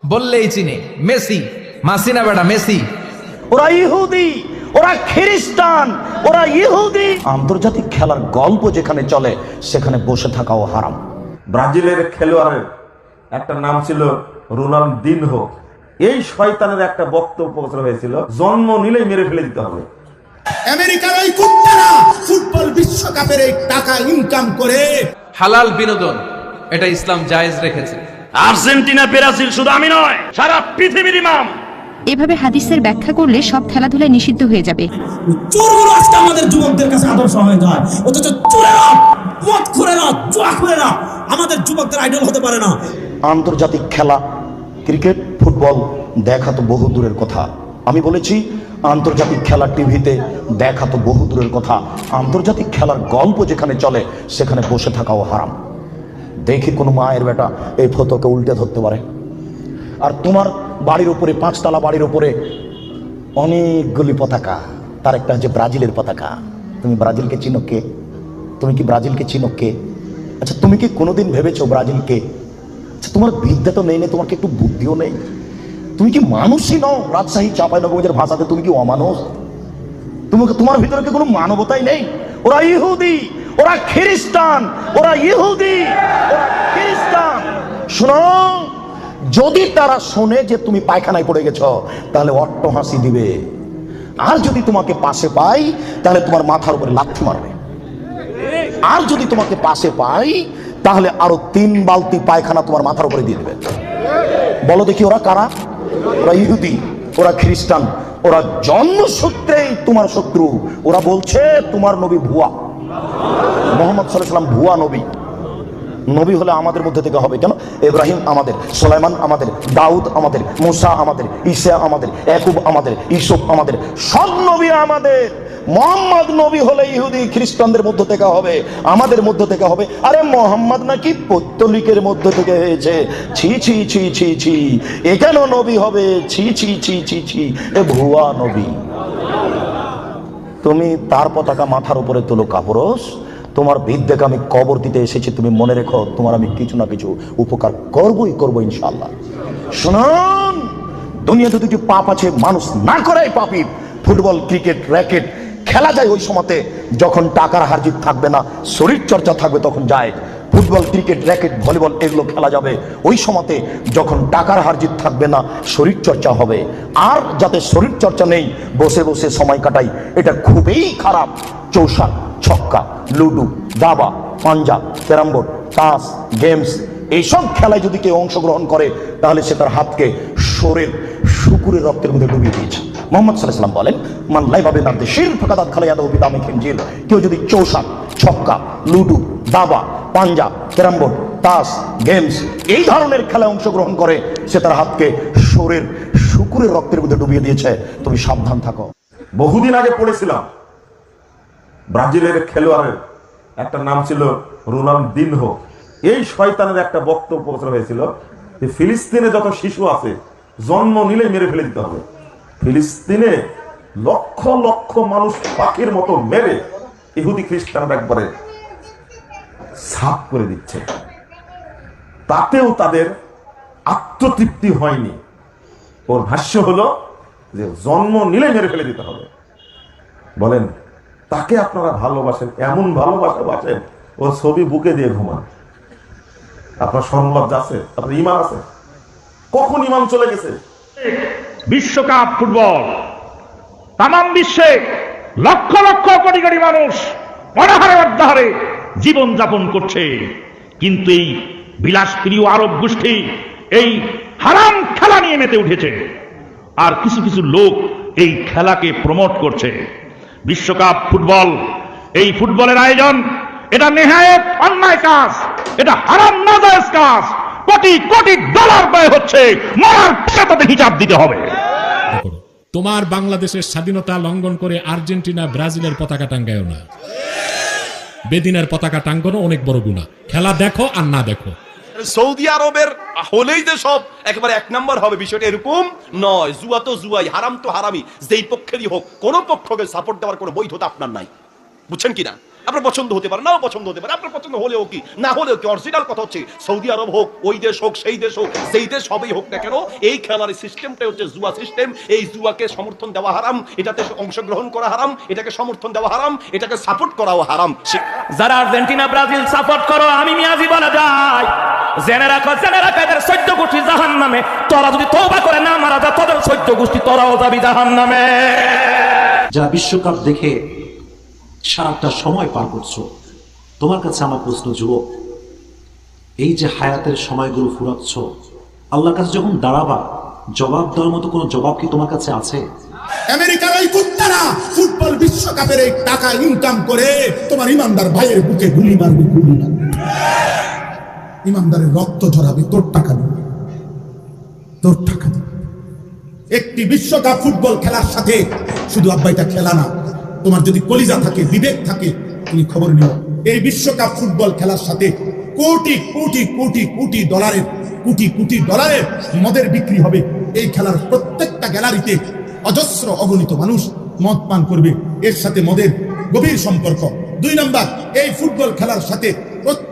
বললেই চিনে মেসি, মাসিনা বেটা মেসি। ওরা ইহুদি, ওরা খ্রিস্টান, ওরা ইহুদি। আন্তর্জাতিক খেলার গল্প যেখানে চলে সেখানে বসে থাকাও হারাম। ব্রাজিলের খেলোয়াড়ের একটা নাম ছিল রোনালদিনহো। এই শয়তানের একটা বক্তব্য প্রচার হয়েছিল, জন্ম নিলেই মেরে ফেলে দিতে হবে। আমেরিকার ওই কুত্তারা ফুটবল বিশ্বকাপের এই টাকা ইনকাম করে। হালাল বিনোদন, এটা ইসলাম জায়েজ রেখেছে। আর্জেন্টিনা ব্রাজিল শুধু আমি নয়, সারা পৃথিবীর ইমাম। এভাবে হাদিসের ব্যাখ্যা করলে সব খেলাধুলায় নিষিদ্ধ হয়ে যাবে। চোরগুলো আজকে আমাদের যুবকদের কাছে আদর্শ হয়ে যায়, অথচ চোরেরা, মদখোরেরা, জুয়াখোরেরা আমাদের যুবকদের আইডল হতে পারে না। আন্তর্জাতিক খেলা ক্রিকেট, ফুটবল দেখা তো বহু দূরের কথা। আমি বলেছি আন্তর্জাতিক খেলা টিভিতে দেখা তো বহু দূরের কথা, আন্তর্জাতিক খেলার গল্প যেখানে চলে সেখানে বসে থাকাও হারাম। দেখি কোনো মায়ের বেটা এই ফটোকে উল্টে ধরতে পারে। আর তোমার বাড়ির উপরে, 5 তলা বাড়ির উপরে অনেকগুলি পতাকা, তার একটা হচ্ছে ব্রাজিলের পতাকা। তুমি ব্রাজিলকে চিনো কে? তুমি কি ব্রাজিলকে চিনো কে? আচ্ছা, তুমি কি কোনোদিন ভেবেছো ব্রাজিলকে? আচ্ছা, তোমার বিদ্যা তো নেই, তোমার কি একটু বুদ্ধিও নেই? তুমি কি মানুষই নও? রাজশাহী চাঁপাইনবাবগঞ্জের ভাষাতে তুমি কি অমানুষ? তোমার ভিতরে কি কোনো মানবতাই নেই? ওরা ইহুদি, ওরা খ্রিস্টান, ওরা ইহুদি, ওরা খ্রিস্টান। শোনো, যদি তারা শোনে যে তুমি পায়খানায় পড়ে গেছো তাহলে অট্ট হাসি দিবে, আর যদি তোমাকে পাশে পাই তাহলে তোমার মাথার উপরে লাথি মারবে, আর যদি তোমাকে পাশে পাই তাহলে আরো 3 বালতি পায়খানা তোমার মাথার উপরে দিয়ে দেবে। বলো দেখি ওরা কারা? ওরা ইহুদি, ওরা খ্রিস্টান, ওরা জন্মসূত্রেই তোমার শত্রু। ওরা বলছে তোমার নবী ভুয়া, মোহাম্মদ সাল্লাল্লাহু আলাইহি ওয়াসাল্লাম ভুয়া নবী। নবী হলে আমাদের মধ্যে থেকে হবে কেন? ইব্রাহিম আমাদের, সুলাইমান আমাদের, দাউদ আমাদের, মুসা আমাদের, ঈসা আমাদের, ইয়াকুব আমাদের, ইউসুফ আমাদের, সব নবী আমাদের। মোহাম্মদ নবী হলে ইহুদি খ্রিস্টানদের মধ্য থেকে হবে, আমাদের মধ্য থেকে হবে। আরে মোহাম্মদ নাকি পৌত্তলিকের মধ্য থেকে হয়েছে। ছি ছি ছি ছি ছি, এ কেন নবী হবে? ছি ছি ছি ছি ছি, এ ভুয়া নবী। তুমি তার পতাকা মাথার উপরে তোলো কাপুরুষ। তোমার বিদ্যাকে আমি কবর দিতে এসেছি, তুমি মনে রেখো তোমার আমি কিছু না কিছু উপকার করবই করবো ইনশাআল্লাহ। শুনুন, দুনিয়াতে দুটি পাপ আছে, মানুষ না করাই পাপী। ফুটবল, ক্রিকেট, র্যাকেট খেলা যায় ওই সময়তে যখন টাকার হারজিত থাকবে না, শরীর চর্চা থাকবে তখন যায়। ফুটবল, ক্রিকেট, র্যাকেট, ভলিবল এগুলো খেলা যাবে ওই সময়তে যখন টাকার হারজিত থাকবে না, শরীর চর্চা হবে। আর যাতে শরীর চর্চা নেই, বসে বসে সময় কাটাই, এটা খুবই খারাপ। চৌসার, ছক্কা, লুডু, দাবা, পাঞ্জা, ক্যারাম বোর্ড, তাস, গেমস এইসব খেলায় যদি কেউ অংশগ্রহণ করে তাহলে সে তার হাতকে শরীর শুকুরের রক্তের মধ্যে ডুবিয়ে দিয়েছে। মোহাম্মদ সাল্লাল্লাহু আলাইহি ওয়াসাল্লাম বলেন, মান লাইবা বিল আরদি শির ফাকাদ খালায়াদাহু বিদামি খিনজির। কেউ যদি চৌসার, ছক্কা, লুডু, দাবা, পাঞ্জা, ক্যারাম বোর্ড, তাস, গেমস এই ধরনের খেলায় অংশগ্রহণ করে সে তার হাতকে শরীর শুকুরের রক্তের মধ্যে ডুবিয়ে দিয়েছে। তুমি সাবধান থাকো। বহুদিন আগে পড়েছিলাম, ব্রাজিলের খেলোয়াড়ের একটা নাম ছিল রোনালদিনহো। এই শয়তানের একটা বক্তব্য প্রচার হয়েছিল যে ফিলিস্তিনে যত শিশু আছে জন্ম নিলেই মেরে ফেলে দিতে হবে। ফিলিস্তিনে লক্ষ লক্ষ মানুষ পাখির মতো মেরে ইহুদি খ্রিস্টানরা একবারে সাফ করে দিচ্ছে। তাতেও তাদের আত্মতৃপ্তি হয়নি। ওর ভাষ্য হলো যে জন্ম নিলে মেরে ফেলে দিতে হবে। বলেন, তাকে আপনারা ভালোবাসেন, এমন ভালোবাসেন ওর ছবি বুকে দিয়ে ঘুমান। আপনার সম্লজ্জা আছে? আপনার ঈমান আছে? কখন ঈমান চলে গেছে? বিশ্বকাপ ফুটবল তামাম বিশ্বে লক্ষ লক্ষ কোটি কোটি মানুষ অনাহারে অর্ধাহারে জীবন যাপন করছে, কিন্তু এই বিলাসপ্রিয় আরব গোষ্ঠী এই হারাম খেলা নিয়ে মেতে উঠেছে। আর কিছু কিছু লোক এই খেলাকে প্রমোট করছে। বিশ্বকাপ ফুটবল, এই ফুটবলের আয়োজন, এটা নেহায়েত অন্যায় কাজ, এটা হারাম নাজায়েজ কাজ। কোটি কোটি ডলার ব্যয় হচ্ছে, মরার পরে তাদের হিসাব দিতে হবে। তোমার বাংলাদেশের স্বাধীনতা লঙ্ঘন করে আর্জেন্টিনা ব্রাজিলের পতাকা টাঙ্গায়ও না, বেদিনের পতাকা টাঙ্গানো অনেক বড় গুনাহ। খেলা দেখো আর না দেখো। সৌদি আরবের হলেই যে সব একেবারে 1 নম্বর হবে, বিষয়টা এরকম নয়। জুয়া তো জুয়াই, হারাম তো হারামি। যেই পক্ষেরই হোক, কোন পক্ষকে সাপোর্ট দেওয়ার কোনো বৈধতা আপনার নাই, বুঝছেন কিনা? আপনার পছন্দ হতে পারে, নাও পছন্দ হতে পারে, আপনার পছন্দ হলেও কি না হলেও কি, অরিজিনাল কথা হচ্ছে সৌদি আরব হোক, ওই দেশ হোক, সেই দেশ হোক, যেই দেশ হবেই হোক না কেন, এই খেলার সিস্টেমটাই হচ্ছে জুয়া সিস্টেম। এই জুয়াকে সমর্থন দেওয়া হারাম, এটাতে অংশগ্রহণ করা হারাম, এটাকে সমর্থন দেওয়া হারাম, এটাকে সাপোর্ট করাও হারাম। যারা আর্জেন্টিনা ব্রাজিল সাপোর্ট করো, আমি মিয়াজি বলে যাই, জেনে রাখো এদের 14 গোষ্ঠী জাহান্নামে। তোরা যদি তওবা করে না মারা যা, তোদের 14 গোষ্ঠী তোরাও যাবি জাহান্নামে। যারা বিশ্বকাপ দেখে সারাটা সময় পার করছো, তোমার কাছে আমার প্রশ্ন, যুবক, এই যে হায়াতের সময়গুলো ফুরাচ্ছ, আল্লাহর কাছে যখন দাঁড়াবা, জবাব দেওয়ার মতো কোনো জবাব কি তোমার কাছে আছে? আমেরিকার ওই কুত্তারা ফুটবল বিশ্বকাপের এই টাকা ইনকাম করে তোমার ইমানদার ভাইয়ের বুকে গুলি মারবে, গুলি মারবে, ইমানদারের রক্ত ঝরাবে, তোর টাকা দেবে, তোর টাকা দেবে। একটি বিশ্বকাপ ফুটবল খেলার সাথে শুধু আব্বাইটা খেলা না, তোমার যদি কলিজা থাকে, বিবেক থাকে, তুমি খবর নিও, এই বিশ্বকাপ ফুটবল খেলার সাথে কোটি কোটি কোটি কোটি ডলারের, কোটি কোটি ডলারের মদের বিক্রি হবে। এই খেলার প্রত্যেকটা গ্যালারিতে অজস্র অগণিত মানুষ মদ পান করবে, এর সাথে মদের গভীর সম্পর্ক। 2 নাম্বার, এই ফুটবল খেলার সাথে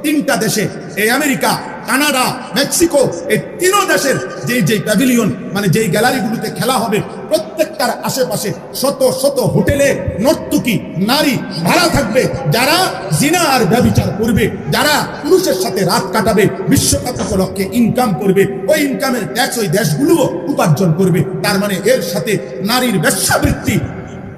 3টা দেশে, এই আমেরিকা, কানাডা, মেক্সিকো, এই 3 দেশের যেই প্যাভিলিয়ন মানে যেই গ্যালারিগুলোতে খেলা হবে, প্রত্যেকটার আশেপাশে শত শত হোটেলে নর্তকী নারী ভাড়া থাকবে, যারা জিনা আর ব্যভিচার করবে, যারা পুরুষের সাথে রাত কাটাবে, বিশ্বকাপ উপলক্ষে ইনকাম করবে, ওই ইনকামের ট্যাক্স ওই দেশগুলোও উপার্জন করবে। তার মানে এর সাথে নারীর বেশ্যাবৃত্তি,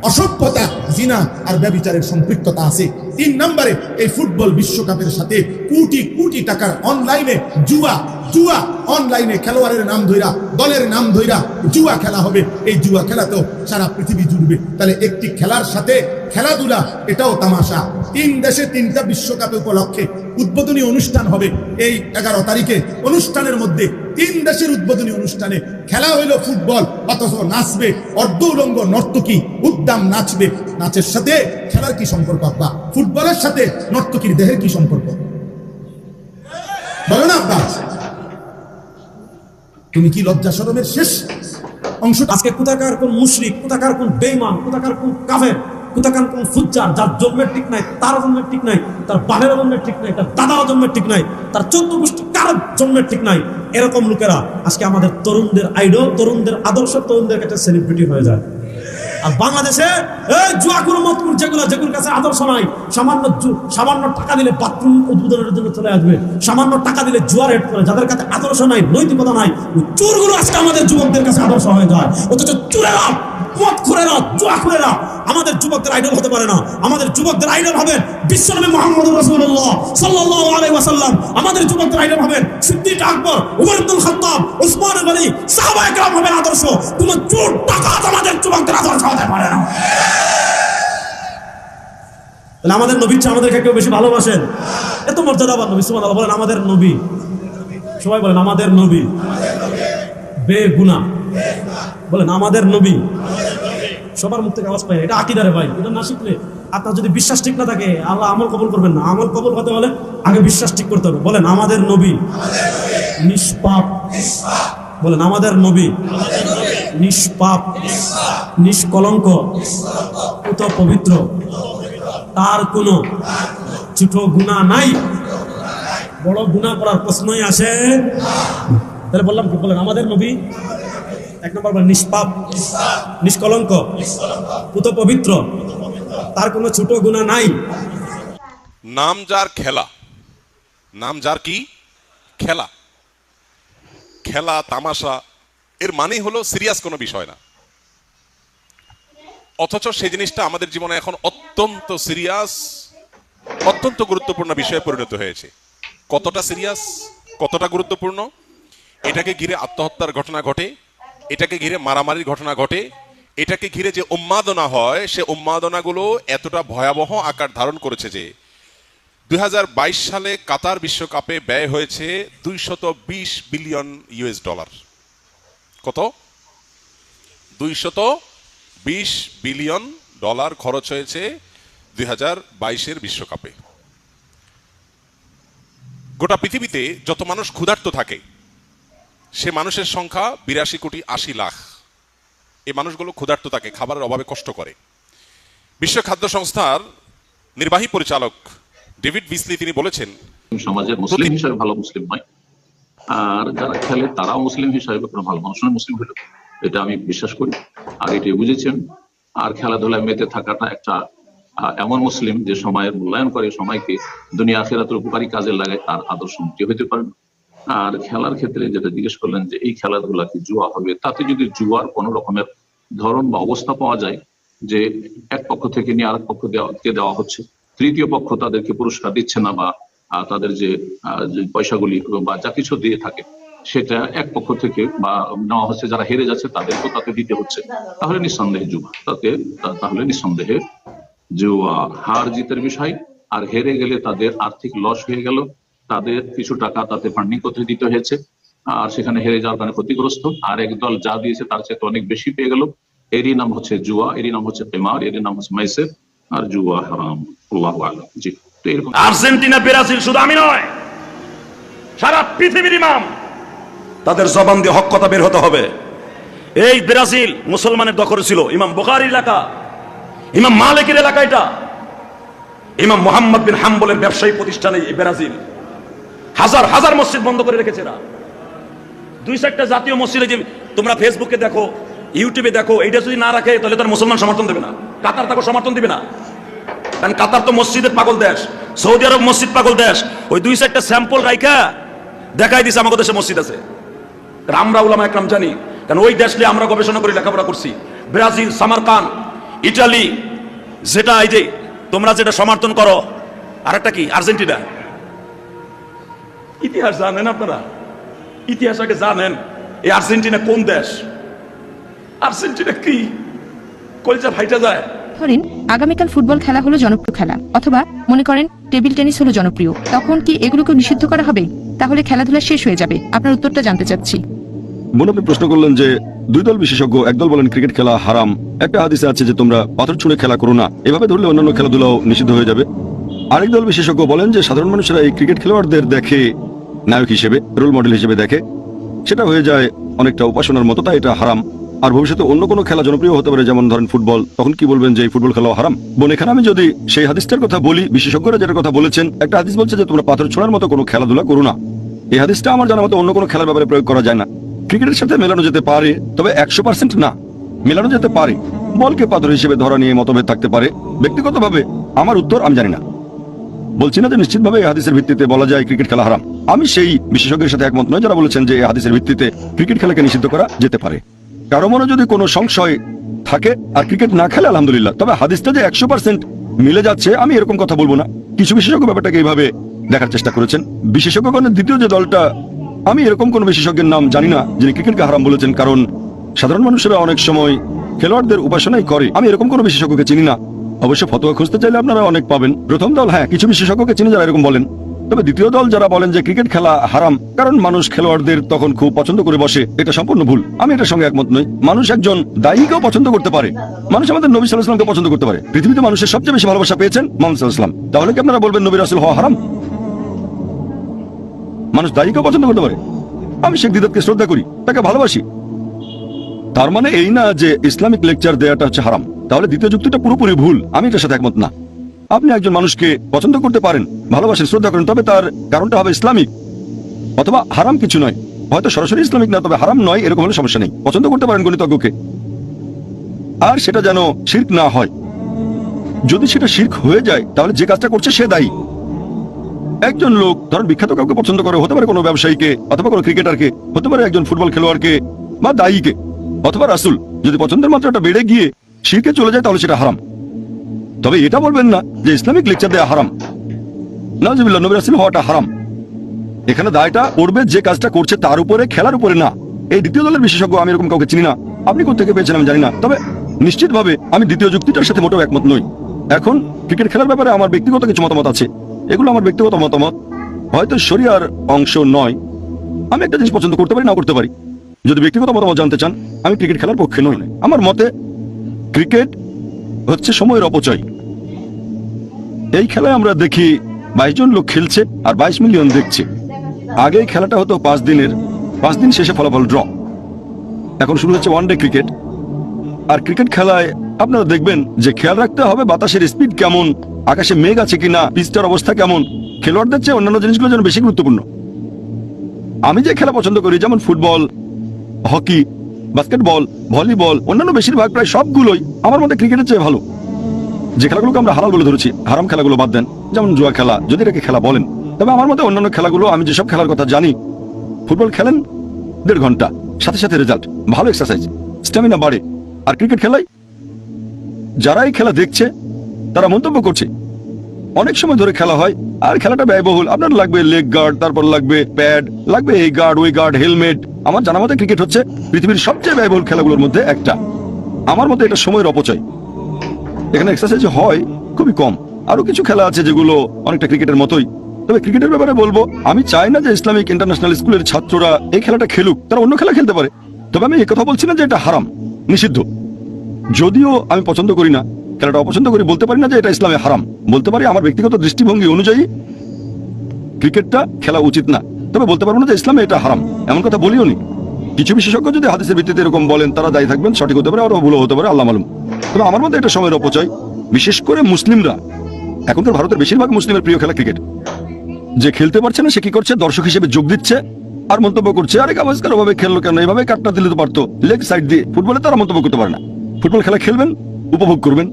অসভ্যতা, জিনা আর ব্যভিচারের সম্পৃক্ততা আছে। 3 নম্বরে, এই ফুটবল বিশ্বকাপের সাথে কোটি কোটি টাকার অনলাইনে জুয়া, জুয়া অনলাইনে খেলোয়াড়ের নাম ধইরা, দলের নাম ধইরা জুয়া খেলা হবে। এই জুয়া খেলা তো সারা পৃথিবী জুড়বে। তাহলে একটি খেলার সাথে খেলাধুলা, এটাও তামাশা। 3 দেশে 3টা বিশ্বকাপ উপলক্ষে উদ্বোধনী অনুষ্ঠান হবে। এই 11 তারিখে অনুষ্ঠানের মধ্যে 3 দেশের উদ্বোধনী অনুষ্ঠানে খেলা হইল ফুটবল, অথচ নাচবে অর্ধ উলঙ্গ নর্তকী, উদ্দাম নাচবে। নাচের সাথে খেলার কি সম্পর্ক? আব্বা, ফুটবলের সাথে নর্তকীর দেহের কি সম্পর্ক? বলো না আব্বা, তুমি কি লজ্জা শরমের শেষ অংশ? আজকে কোথাকার কোন মুশরিক, কোথাকার কোন বেঈমান, কোথাকার কোন কাফের, কোথাকার কোন ফুজ্জার, যার জন্মের ঠিক নাই, তার জন্মের ঠিক নাই, তার বাপের জন্মের ঠিক নাই, তার দাদার জন্মের ঠিক নাই, তার 14 গোষ্ঠী কারোর জন্মের ঠিক নাই, এরকম লোকেরা আজকে আমাদের তরুণদের আইডল, তরুণদের আদর্শ, তরুণদের কাছে সেলিব্রিটি হয়ে যায়। আর বাংলাদেশে এই জুয়াকুর মতকুর যেগুলোর কাছে আদর্শ নাই, সামান্য টাকা দিলে বাথরুম উদ্বোধনের জন্য চলে আসবে, সামান্য টাকা দিলে জুয়ার হেড করে, যাদের কাছে আদর্শ নাই, নৈতিকতা নাই, ওই চোরগুলো আজকে আমাদের যুবকদের কাছে আদর্শ হয়ে যায়। অথচ চোরেরা, মদখোরেরা, জুয়াখোরেরা আমাদের যুবকদের আইডল হতে পারে না। আমাদের যুবকদের আইডল হবেন বিশ্বনবী মুহাম্মদ রাসূলুল্লাহ সাল্লাল্লাহু আলাইহি ওয়াসাল্লাম। আমাদের যুবকদের আইডল হবেন সিদ্দিক আকবর, ওমর ইবনুল খাত্তাব, ওসমান গনি, সাহাবায়ে কেরাম হবেন আদর্শ। কোন চোর ডাকাত আমাদের যুবকদের আদর্শ হতে পারে না। তাহলে আমাদের নবী আমাদেরকে কেউ বেশি ভালোবাসেন? এত মর্যাদাবান নবী, সুবহানাল্লাহ। বলেন আমাদের নবী, সবাই বলেন আমাদের নবী বেগুনাহ। বলেন আমাদের নবী, সবার মুখ থেকে আওয়াজ পাই, এটা আকীদারে ভাই, এটা না শিখলে আপনার যদি বিশ্বাস ঠিক না থাকে আল্লাহ আমল কবুল করবেন না। আমল কবুল হতে হলে আগে বিশ্বাস ঠিক করতে হবে। বলেন আমাদের নবী নিষ্পাপ। বলেন আমাদের নবী নিষ্পাপ, নিষ্কলঙ্ক, পুত পবিত্র, তার কোনো ছোট গুনাহ নাই, বড় গুনাহ করার প্রশ্নই আসে। তাহলে বললাম কি? বলেন আমাদের নবী 1 নম্বর বলেন নিষ্পাপ, নিষ্কলঙ্ক, পুত পবিত্র, তার কোনো ছোট গুনাহ নাই। নাম যার খেলা, নাম যার কি খেলা, খেলা তামাশা, এর মানেই হলো সিরিয়াস কোনো বিষয় না। অথচ সেই জিনিসটা আমাদের জীবনে এখন অত্যন্ত সিরিয়াস, অত্যন্ত গুরুত্বপূর্ণ বিষয়ে পরিণত হয়েছে। কতটা সিরিয়াস, কতটা গুরুত্বপূর্ণ? এটাকে ঘিরে আত্মহত্যার ঘটনা ঘটে, এটাকে ঘিরে মারামারির ঘটনা ঘটে, এটাকে ঘিরে যে উন্মাদনা হয়, সে উন্মাদনাগুলো এতটা ভয়াবহ আকার ধারণ করেছে যে 2022 সালে কাতার বিশ্বকাপে ব্যয় হয়েছে $220 বিলিয়ন। কত? $220 বিলিয়ন খরচ হয়েছে 2022-এর বিশ্বকাপে। গোটা পৃথিবীতে যত মানুষ ক্ষুধার্ত থাকে সে মানুষের সংখ্যা 82,80,00,000। এই মানুষগুলো ক্ষুধার্ত থাকে, খাবারের অভাবে কষ্ট করে। বিশ্ব খাদ্য সংস্থার নির্বাহী পরিচালক ডেভিড বিসলি তিনি বলেছেন, সমাজের মুসলিম হিসাবে ভালো মুসলিম নয়, আর যারা খেলে তারাও মুসলিম হিসাবে কোনো ভালো মানুষ নয় মুসলিম হলো, এটা আমি বিশ্বাস করি। আর এটি বুঝেছেন। আর খেলাধুলায় মেতে থাকাটা একটা এমন মুসলিম যে সময়ের মূল্যায়ন করে, সময়কে দুনিয়া আখিরাতের উপকারী কাজে লাগায়, তার আদর্শ মুক্তি হইতে পারে না। আর খেলার ক্ষেত্রে যেটা জিজ্ঞেস করলেন যে এই খেলাধুলা কি জুয়া হবে, তাতে যদি জুয়ার কোনো রকমের ধরন বা অবস্থা পাওয়া যায় যে এক পক্ষ থেকে নিয়ে আরেক পক্ষকে দেওয়া হচ্ছে, তৃতীয় পক্ষ তাদেরকে পুরস্কার দিচ্ছে না, বা তাদের যে পয়সাগুলি বা যা কিছু দিয়ে থাকে সেটা এক পক্ষ থেকে বা নেওয়া হচ্ছে, যারা হেরে যাচ্ছে তাদেরকেও তাকে দিতে হচ্ছে, তাহলে নিঃসন্দেহে জুয়া, তাহলে নিঃসন্দেহে জুয়া। হার জিতের বিষয়, আর হেরে গেলে তাদের আর্থিক লস হয়ে গেল, তাদের কিছু টাকা তাতে ফান্ডিং করতে দিতে হয়েছে, আর সেখানে হেরে যাওয়ার কারণে ক্ষতিগ্রস্ত, আর এক দল যা দিয়েছে তার চেয়ে অনেক বেশি পেয়ে গেল। এরই নাম হচ্ছে জুয়া, এরই নাম হচ্ছে কিমার, এরই নাম হচ্ছে মাইসির, আর জুয়া হারাম। আল্লাহু আ'লাম। জি, তো এরকম আর্জেন্টিনা ব্রাজিল শুধু আমি নয়, সারা পৃথিবীর ইমাম, তাদের জবান দিয়ে হক কথা বের হতে হবে। এই ব্রাজিল মুসলমানের দখলে ছিল, ইমাম বুখারীর এলাকা, ইমাম মালিকের এলাকা, এটা ইমাম মুহাম্মদ বিন হাম্বলের ব্যবসায়ী প্রতিষ্ঠানে এই ব্রাজিল হাজার হাজার মসজিদ বন্ধ করে রেখেছে এরা। 2-4টা জাতীয় মসজিদে, যে তোমরা ফেসবুকে দেখো, ইউটিউবে দেখো, এইটা যদি না রাখে তাহলে তার মুসলমান সমর্থন দেবে না, কাতার তাকে সমর্থন দিবে না, কারণ কাতার তো মসজিদের পাগল দেশ, সৌদি আরব মসজিদ পাগল দেশ। ওই 2-4টা স্যাম্পল রাইখা দেখাই দিছে আমাদের দেশে মসজিদ আছে, আমরা উলামা একরাম জানি, কারণ ওই দেশ নিয়ে আমরা গবেষণা করে লেখাপড়া করছি। ব্রাজিল, সামারকান্দ, ইটালি, যেটা এই যে তোমরা যেটা সমর্থন করো, আর একটা কি আর্জেন্টিনা। ইতিহাস জানেন আপনারা? ইতিহাস আগে জানেন। এই আর্জেন্টিনা কোন দেশ? আর্জেন্টিনা কি কলজা ফাইটা যায়। ধরেন আগামীকাল ফুটবল খেলা হলো জনপ্রিয় খেলা, অথবা মনে করেন টেবিল টেনিস হলো জনপ্রিয়, তখন কি এগুলোকে নিষিদ্ধ করা হবে? তাহলে খেলাধুলা শেষ হয়ে যাবে? আপনার উত্তরটা জানতে চাচ্ছি। বোন, আপনি প্রশ্ন করলেন যে দুই দল বিশেষজ্ঞ, একদল বলেন ক্রিকেট খেলা হারাম, একটা হাদিসে আছে যে তোমরা পাথর ছুঁড়ে খেলা করো না, এভাবে ধরলে অন্যান্য খেলাধুলাও নিষিদ্ধ হয়ে যাবে। আরেক দল বিশেষজ্ঞ বলেন যে সাধারণ মানুষেরা এই ক্রিকেট খেলোয়াড়দের দেখে নায়ক হিসেবে, রোল মডেল হিসেবে দেখে, সেটা হয়ে যায় অনেকটা উপাসনার মতো, তাই এটা হারাম। আর ভবিষ্যতে অন্য কোনো খেলা জনপ্রিয় হতে পারে, যেমন ধরেন ফুটবল, তখন কি বলবেন যে এই ফুটবল খেলাও হারাম? বোন, এখানে আমি যদি সেই হাদিসটার কথা বলি, বিশেষজ্ঞরা যেটা কথা বলেছেন, একটা হাদিস বলছে যে তোমরা পাথর ছোঁড়ার মতো কোনো খেলাধুলা করো না। এই হাদিসটা আমার জানা মতো অন্য কোনো খেলার ব্যাপারে প্রয়োগ করা যায় না। ক্রিকেটের সাথে মেলানো যেতে পারে, তবে 100% না, মেলানো যেতে পারে। বলকে পাথর হিসেবে ধরা নিয়ে মতভেদ থাকতে পারে। ব্যক্তিগতভাবে আমার উত্তর আমি জানি না, বলছি না যে নিশ্চিতভাবে এই হাদিসের ভিত্তিতে বলা যায় ক্রিকেট খেলা হারাম। আমি সেই বিশেষজ্ঞের সাথে একমত নয় যারা বলেছেন যে এই হাদিসের ভিত্তিতে ক্রিকেট খেলাকে নিষিদ্ধ করা যেতে পারে। কারো মনে যদি কোনো সংশয় থাকে আর ক্রিকেট না খেলে আলহামদুলিল্লাহ, তবে হাদিসটা যে 100% মিলে যাচ্ছে আমি এরকম কথা বলবো না। কিছু বিশেষজ্ঞ ব্যাপারটাকে এইভাবে দেখার চেষ্টা করেছেন। বিশেষজ্ঞগণের দ্বিতীয় যে দলটা, আমি এরকম কোন বিশেষজ্ঞের নাম জানি না যিনি ক্রিকেটকে হারাম বলেছেন, কারণ সাধারণ মানুষেরা অনেক সময় খেলোয়াড়দের উপাসনাই করে। আমি এরকম কোনো বিশেষজ্ঞকে চিনি না। অবশ্য ফতোয়া খুঁজতে চাইলে আপনারা অনেক পাবেন। প্রথম দল, হ্যাঁ, কিছু বিশেষজ্ঞকে চিনি যারা এরকম বলেন। তবে দ্বিতীয় দল যারা বলেন যে ক্রিকেট খেলা হারাম কারণ মানুষ খেলোয়াড়দের তখন খুব পছন্দ করে বসে, এটা সম্পূর্ণ ভুল। আমি এটার সঙ্গে একমত নই। মানুষ একজন দায়ীকেও পছন্দ করতে পারে, মানুষ আমাদের নবী সাল্লাল্লাহু আলাইহি ওয়াসাল্লামকে পছন্দ করতে পারে। পৃথিবীতে মানুষের সবচেয়ে বেশি ভালোবাসা পেয়েছেন মুহাম্মদ সাল্লাল্লাহু আলাইহি ওয়াসাল্লাম, তাহলে কি আপনারা বলবেন নবী রাসূল হওয়া হারাম? মানুষ দায়ীকেও পছন্দ করতে পারে। আমি শেখ দিদাতকে শ্রদ্ধা করি, তাকে ভালোবাসি। তার মানে এই না যে ইসলামিক লেকচার দেওয়াটা হচ্ছে হারাম। তাহলে দ্বিতীয় যুক্তিটা পুরোপুরি ভুল, আমি এটার সাথে একমত না। আপনি একজন মানুষকে পছন্দ করতে পারেন, ভালোবাসেন, শ্রদ্ধা করেন, তবে তার কারণটা হবে ইসলামিক, অথবা হারাম কিছু নয়। হয়তো সরাসরি ইসলামিক না, তবে হারাম নয়, এরকম হলে সমস্যা নেই। পছন্দ করতে পারেন গণিতজ্ঞকে, আর সেটা যেন শিরক না হয়। যদি সেটা শিরক হয়ে যায় তাহলে যে কাজটা করছে সে দায়ী। একজন লোক ধরেন বিখ্যাত কাউকে পছন্দ করে, হতে পারে কোনো ব্যবসায়ীকে, অথবা কোনো ক্রিকেটারকে, হতে পারে একজন ফুটবল খেলোয়াড়কে বা দায়ীকে, অথবা রাসূল। যদি পছন্দের মাত্রাটা বেড়ে গিয়ে শিরকে চলে যায় তাহলে সেটা হারাম। তবে এটা বলবেন না যে ইসলামিক লেকচার দেওয়া হারাম। নাউজুবিল্লাহ, নবী রাসূল হওয়াটা হারাম। এখানে দায়টা পড়বে যে কাজটা করছে তার উপরে, খেলার উপরে না। এই দ্বিতীয় দলের বিশেষজ্ঞ আমি এরকম কাউকে চিনি না। আপনি কোথেকে পেয়েছেন আমি জানি না, তবে নিশ্চিতভাবে আমি দ্বিতীয় যুক্তিটার সাথে মোটেও একমত নই। এখন ক্রিকেট খেলার ব্যাপারে আমার ব্যক্তিগত কিছু মতামত আছে। এগুলো আমার ব্যক্তিগত মতামত, হয়তো শরিয়ার অংশ নয়। আমি একটা জিনিস পছন্দ করতে পারি, না করতে পারি। যদি ব্যক্তিগত মতামত জানতে চান, আমি ক্রিকেট খেলার পক্ষে নই। আমার মতে ক্রিকেট হচ্ছে সময়ের অপচয়। এই খেলায় আমরা দেখি 22 জন লোক খেলছে আর 22 মিলিয়ন দেখছে। আগে এই খেলাটা হতো 5 দিনের, 5 দিন শেষে ফলাফল ড্র। এখন শুরু হচ্ছে ওয়ানডে ক্রিকেট। আর ক্রিকেট খেলায় আপনারা দেখবেন যে খেয়াল রাখতে হবে বাতাসের স্পিড কেমন, আকাশে মেঘ আছে কিনা, পিচটার অবস্থা কেমন, খেলোয়াড়দের চেয়ে অন্যান্য জিনিসগুলো যেন বেশি গুরুত্বপূর্ণ। আমি যে খেলা পছন্দ করি, যেমন ফুটবল, হকি, বাস্কেটবল, ভলিবল, অন্যান্য বেশিরভাগ প্রায় সবগুলোই আমার মধ্যে ক্রিকেটের চেয়ে ভালো। যে খেলাগুলোকে আমরা হালাল বলে ধরেছি, হারাম খেলাগুলো বাদ দেন, যেমন জুয়া খেলা, যদি এটাকে খেলা বলেন, তবে আমার মধ্যে অন্যান্য খেলাগুলো, আমি যেসব খেলার কথা জানি, ফুটবল খেলেন 1.5 ঘন্টা, সাথে সাথে রেজাল্ট, ভালো এক্সারসাইজ, স্ট্যামিনা বাড়ে। আর ক্রিকেট খেলায় যারা এই খেলা দেখছে তারা মন্তব্য করছে অনেক সময় ধরে খেলা হয়, আর খেলাটা ব্যয়বহুল, আপনার লাগবে লেগ গার্ড, তারপর লাগবে প্যাড, লাগবে এই গার্ড ওই গার্ড, হেলমেট। আমার জানা মতে ক্রিকেট হচ্ছে পৃথিবীর সবচেয়ে ব্যয়বহুল খেলাগুলোর মধ্যে একটা। আমার মতে এটা সময়ের অপচয়। এখানে এক্সারসাইজ হয় খুবই কম। আরো কিছু খেলা আছে যেগুলো অনেকটা ক্রিকেটের মতোই। তবে ক্রিকেটের ব্যাপারে বলবো, আমি চাই না যে ইসলামিক ইন্টারন্যাশনাল স্কুলের ছাত্ররা এই খেলাটা খেলুক, তারা অন্য খেলা খেলতে পারে। তবে আমি এই কথা বলছি না যে এটা হারাম, নিষিদ্ধ। যদিও আমি পছন্দ করি না, খেলাটা অপছন্দ করি, বলতে পারি না যে এটা ইসলামে হারাম। বলতে পারি আমার ব্যক্তিগত দৃষ্টিভঙ্গি অনুযায়ী ক্রিকেটটা খেলা উচিত না, তবে বলতে পারবো না যে ইসলামে এটা হারাম, এমন কথা বলিও নি। কিছু বিশেষজ্ঞ যদি হাদিসের ভিত্তিতে এরকম বলেন, তারা দায়ী থাকবেন, সঠিক হতে পারে, আরো ভুলও হতে পারে, আল্লাহ মালুম। তবে আমার মধ্যে এটা সময়ের অপচয়। বিশেষ করে মুসলিমরা, এখনকার ভারতের বেশিরভাগ মুসলিমের প্রিয় খেলা ক্রিকেট। যে খেলতে পারছে না সে কি করছে, দর্শক হিসেবে যোগ দিচ্ছে আর মন্তব্য করছে, আরে গাভাস্কার ওভাবে খেললো কেন, এইভাবে কাটটা দিলে তো পারতো, লেগ সাইড দিয়ে। ফুটবলে তারা মন্তব্য করতে পারে না। ফুটবল খেলা খেলবেন, উপভোগ করবেন,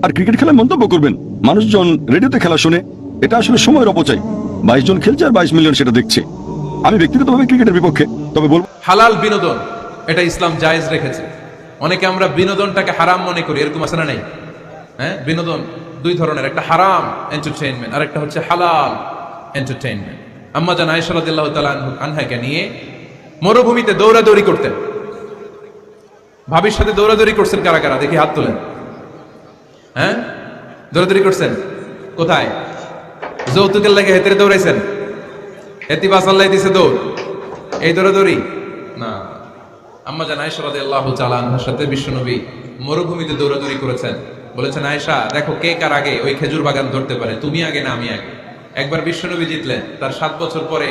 আর ক্রিকেট খেলায় মন্তব্য করবেন। মানুষজন রেডিওতে খেলা শুনে, এটা আসলে সময়ের অপচয়। 22 জন খেলছে আর 22 মিলিয়ন সেটা দেখছে। আমি ব্যক্তিগতভাবে ক্রিকেটের বিপক্ষে, তবে বলবো হালাল বিনোদন এটা ইসলাম জায়েজ রেখেছে। অনেকে আমরা বিনোদনটাকে হারাম মনে করি, এরকম আছে না নাই? হ্যাঁ, বিনোদন দুই ধরনের, একটা হারাম এন্টারটেইনমেন্ট আর একটা হচ্ছে হালাল এন্টারটেইনমেন্ট। আম্মা জান আয়েশা রাদিয়াল্লাহু তাআলা আনহাকে নিয়ে মরুভূমিতে দৌড়াদৌড়ি করতেন। ভাবির সাথে দৌড়াদৌড়ি করছেন কারা কারা, দেখি হাত তোলেন। হ্যাঁ, দৌড়াদৌড়ি করছেন কোথায়? যৌতুকের লাগে হেতেরে দৌড়াইছেন? হেতি বাসাল্লাই দিছে দৌড়, এই দৌড়াদৌড়ি না। আম্মা জান আয়েশা রাদিয়াল্লাহু তাআলা আনহার সাথে বিশ্বনবী মরুভূমিতে দৌড়াদৌড়ি করেছেন। বলেছেন, আয়েশা দেখো কে কার আগে ওই খেজুর বাগান ধরতে পারে, তুমি আগে না আমি আগে। একবার বিশ্বনবী জিতলেন, তার 7 বছর পরে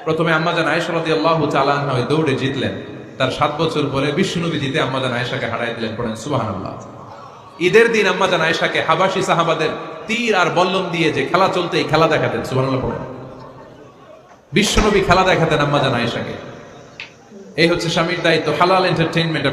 প্রথমে আম্মা জান আয়েশা রাদিয়াল্লাহু তাআলা আনহা ওই দৌড়ে জিতলেন। তার 7 বছর পরে বিশ্বনবী জিতে আম্মা জান আয়েশাকে হারাই দিলেন। পড়েন সুবহানাল্লাহ। ঈদের দিন আম্মা জান আয়েশাকে হাবাসী সাহাবাদের তীর আর বল্লম দিয়ে যে খেলা চলতে, এই খেলা দেখাতেন। সুবহানাল্লাহ পড়েন। বিশ্বনবী খেলা দেখাতেন আম্মা জান আয়েশাকে। এই হচ্ছে স্বামীর দায়িত্ব, হালাল এন্টারটেইনমেন্ট।